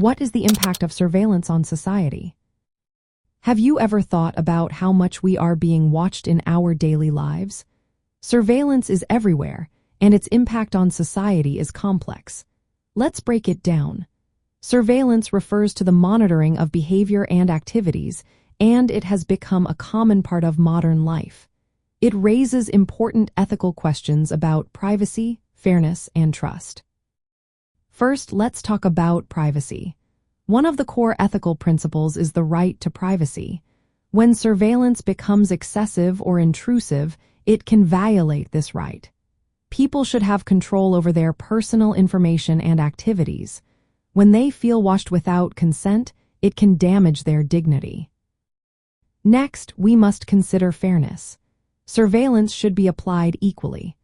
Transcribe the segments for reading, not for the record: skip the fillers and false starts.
What is the impact of surveillance on society? Have you ever thought about how much we are being watched in our daily lives? Surveillance is everywhere, and its impact on society is complex. Let's break it down. Surveillance refers to the monitoring of behavior and activities, and it has become a common part of modern life. It raises important ethical questions about privacy, fairness, and trust. First, let's talk about privacy. One of the core ethical principles is the right to privacy. When surveillance becomes excessive or intrusive, it can violate this right. People should have control over their personal information and activities. When they feel watched without consent, it can damage their dignity. Next, we must consider fairness. Surveillance should be applied equally.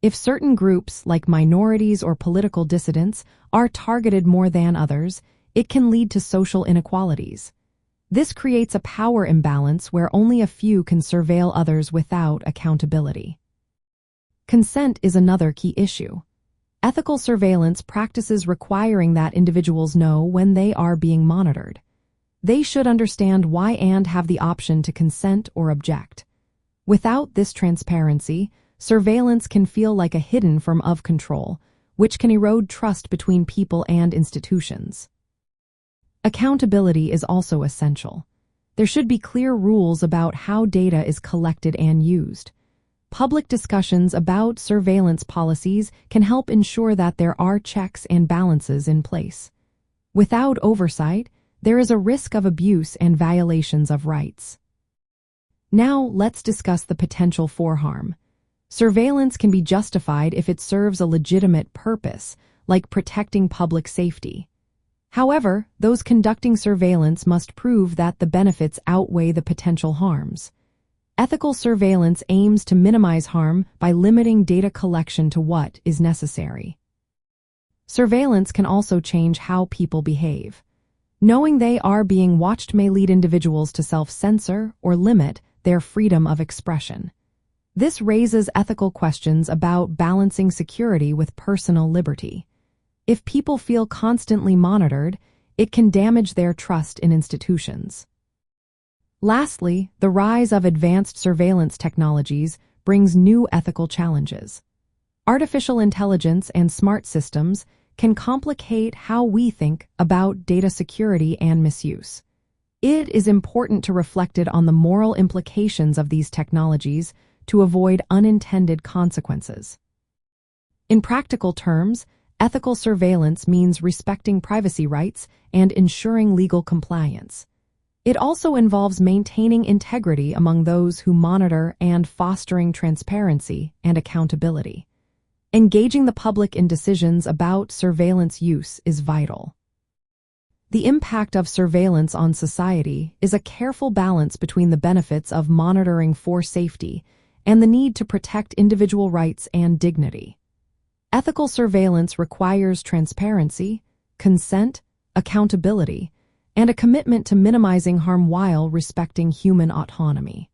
If certain groups, like minorities or political dissidents, are targeted more than others, it can lead to social inequalities. This creates a power imbalance where only a few can surveil others without accountability. Consent is another key issue. Ethical surveillance practices requiring that individuals know when they are being monitored. They should understand why and have the option to consent or object. Without this transparency, surveillance can feel like a hidden form of control, which can erode trust between people and institutions. Accountability is also essential. There should be clear rules about how data is collected and used. Public discussions about surveillance policies can help ensure that there are checks and balances in place. Without oversight, there is a risk of abuse and violations of rights. Now, let's discuss the potential for harm. Surveillance can be justified if it serves a legitimate purpose, like protecting public safety. However, those conducting surveillance must prove that the benefits outweigh the potential harms. Ethical surveillance aims to minimize harm by limiting data collection to what is necessary. Surveillance can also change how people behave. Knowing they are being watched may lead individuals to self-censor or limit their freedom of expression. This raises ethical questions about balancing security with personal liberty. If people feel constantly monitored, it can damage their trust in institutions. Lastly, the rise of advanced surveillance technologies brings new ethical challenges. Artificial intelligence and smart systems can complicate how we think about data security and misuse. It is important to reflect on the moral implications of these technologies to avoid unintended consequences. In practical terms, ethical surveillance means respecting privacy rights and ensuring legal compliance. It also involves maintaining integrity among those who monitor and fostering transparency and accountability. Engaging the public in decisions about surveillance use is vital. The impact of surveillance on society is a careful balance between the benefits of monitoring for safety and the need to protect individual rights and dignity. Ethical surveillance requires transparency, consent, accountability, and a commitment to minimizing harm while respecting human autonomy.